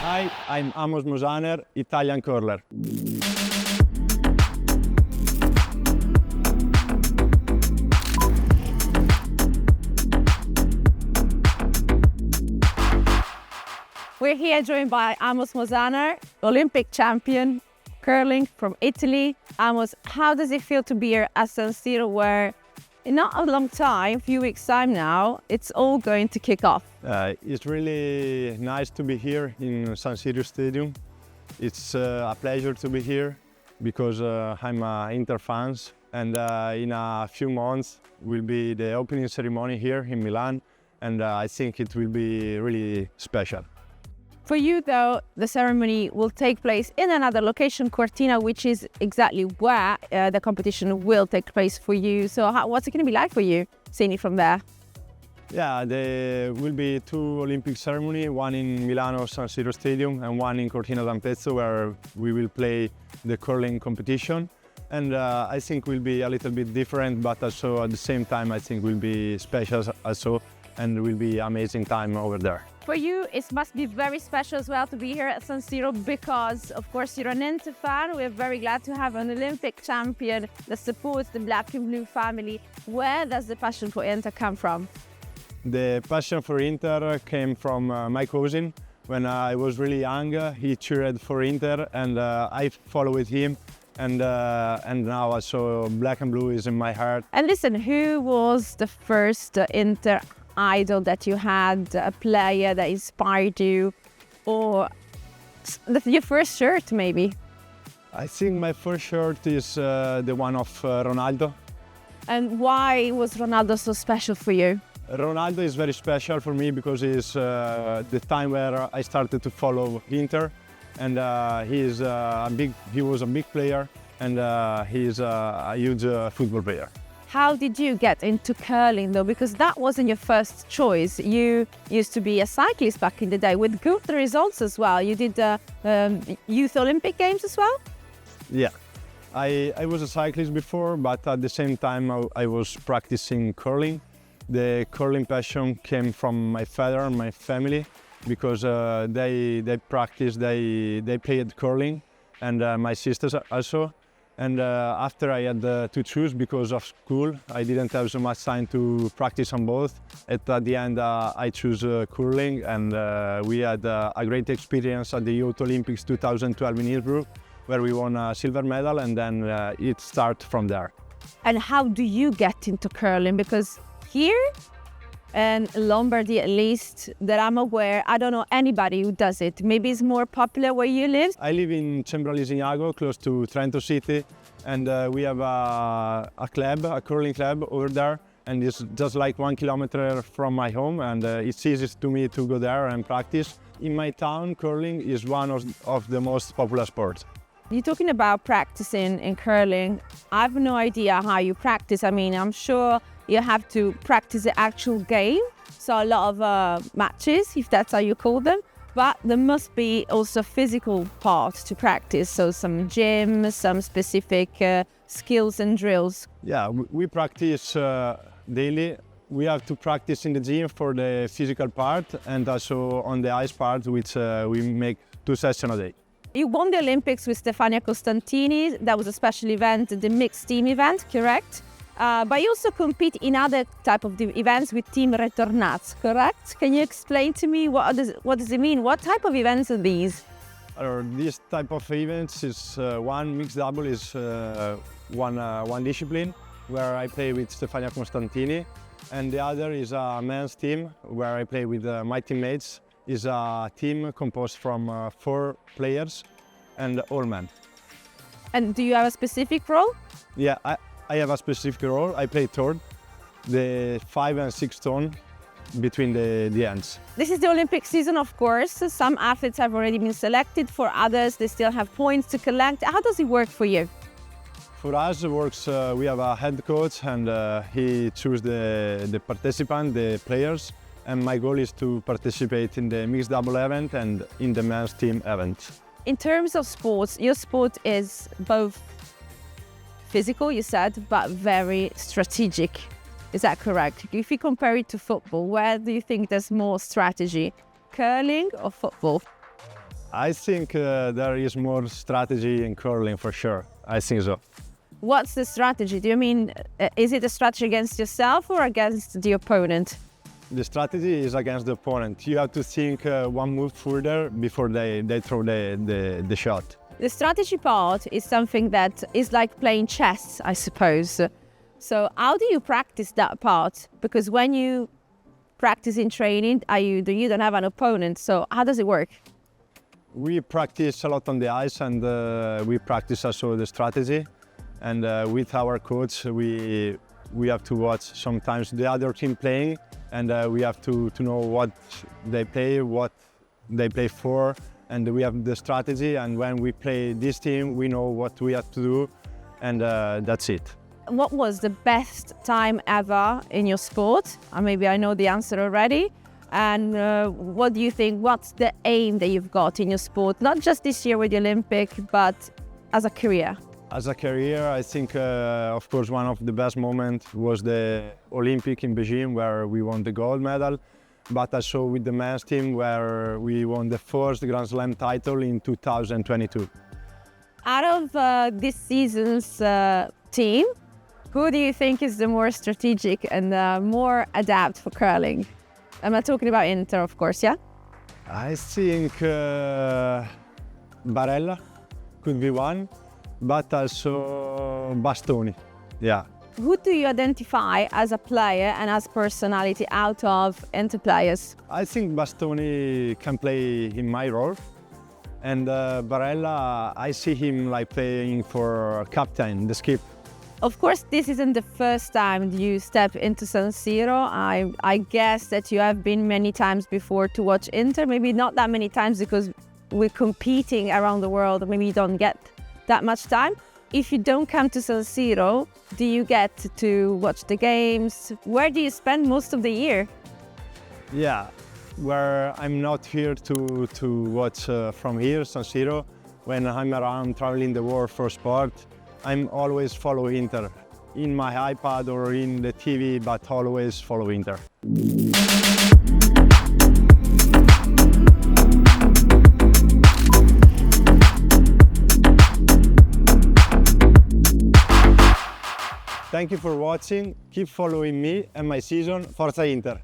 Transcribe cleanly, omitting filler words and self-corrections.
Hi, I'm Amos Mosaner, Italian curler. We're here joined by Amos Mosaner, Olympic champion, curling from Italy. Amos, how does it feel to be here at San Siro, where in not a long time, a few weeks' time now, it's all going to kick off? It's really nice to be here in San Siro Stadium. It's a pleasure to be here because I'm an Inter fan, and in a few months will be the opening ceremony here in Milan, and I think it will be really special. For you, though, the ceremony will take place in another location, Cortina, which is exactly where the competition will take place for you. So what's it going to be like for you, seeing it from there? Yeah, there will be two Olympic ceremonies, one in Milano San Siro Stadium and one in Cortina d'Ampezzo, where we will play the curling competition. And I think will be a little bit different, but also at the same time I think will be special also, and will be amazing time over there. For you, it must be very special as well to be here at San Siro because, of course, you're an Inter fan. We're very glad to have an Olympic champion that supports the black and blue family. Where does the passion for Inter come from? The passion for Inter came from my cousin. When I was really young, he cheered for Inter, and I followed him. And now also black and blue is in my heart. And listen, who was the first Inter idol that you had, a player that inspired you, or your first shirt maybe? I think my first shirt is the one of Ronaldo. And why was Ronaldo so special for you? Ronaldo is very special for me because it's the time where I started to follow Inter, and he was a big player, and he's a huge football player. How did you get into curling though? Because that wasn't your first choice. You used to be a cyclist back in the day with good results as well. You did Youth Olympic Games as well? Yeah, I was a cyclist before, but at the same time I was practicing curling. The curling passion came from my father and my family because they played curling, and my sisters also. And after I had to choose because of school, I didn't have so much time to practice on both. At the end, I chose curling, and we had a great experience at the Youth Olympics 2012 in Innsbruck, where we won a silver medal, and then it started from there. And how do you get into curling? Because here in Lombardy, at least, that I'm aware, I don't know anybody who does it. Maybe it's more popular where you live? I live in Cembralesignago, close to Trento City, and we have a club, a curling club over there, and it's just like 1 kilometer from my home, and it's easy to me to go there and practice. In my town, curling is one of the most popular sports. You're talking about practicing in curling. I have no idea how you practice. I mean, I'm sure you have to practice the actual game, so a lot of matches, if that's how you call them, but there must be also a physical part to practice, so some gym, some specific skills and drills. Yeah, we practice daily. We have to practice in the gym for the physical part, and also on the ice part, which we make 2 sessions a day. You won the Olympics with Stefania Costantini. That was a special event, the mixed team event, correct? But you also compete in other type of events with Team Retornaz, correct? Can you explain to me what does it mean? What type of events are these? This type of events is one mixed double is one discipline where I play with Stefania Costantini, and the other is a men's team where I play with my teammates. Is a team composed from 4 players and all men. And do you have a specific role? Yeah, I have a specific role. I play third, the 5 and 6 tone between the ends. This is the Olympic season, of course. Some athletes have already been selected. For others, they still have points to collect. How does it work for you? For us, it works. We have a head coach, and he chooses the participant, the players. And my goal is to participate in the mixed double event and in the men's team event. In terms of sports, your sport is both physical, you said, but very strategic. Is that correct? If you compare it to football, where do you think there's more strategy? Curling or football? I think there is more strategy in curling for sure. I think so. What's the strategy? Do you mean, is it a strategy against yourself or against the opponent? The strategy is against the opponent. You have to think one move further before they throw the shot. The strategy part is something that is like playing chess, I suppose. So how do you practice that part? Because when you practice in training, you don't have an opponent. So how does it work? We practice a lot on the ice, and we practice also the strategy. And with our coach, we have to watch sometimes the other team playing, and we have to know what they play for, and we have the strategy. And when we play this team, we know what we have to do, and that's it. What was the best time ever in your sport? Maybe I know the answer already. And what do you think, what's the aim that you've got in your sport? Not just this year with the Olympic, but as a career? As a career, I think, of course, one of the best moments was the Olympic in Beijing, where we won the gold medal, but also with the men's team, where we won the first Grand Slam title in 2022. Out of this season's team, who do you think is the more strategic and more adept for curling? I'm not talking about Inter, of course, yeah? I think Barella could be one, but also Bastoni, yeah. Who do you identify as a player and as personality out of Inter players? I think Bastoni can play in my role, and Barella, I see him like playing for captain, the skip. Of course, this isn't the first time you step into San Siro. I guess that you have been many times before to watch Inter, maybe not that many times because we're competing around the world, maybe you don't get that much time. If you don't come to San Siro, do you get to watch the games? Where do you spend most of the year? Yeah, where I'm not here to watch from here, San Siro. When I'm around traveling the world for sport, I'm always follow Inter, in my iPad or in the TV, but always follow Inter. Thank you for watching, keep following me and my season, Forza Inter!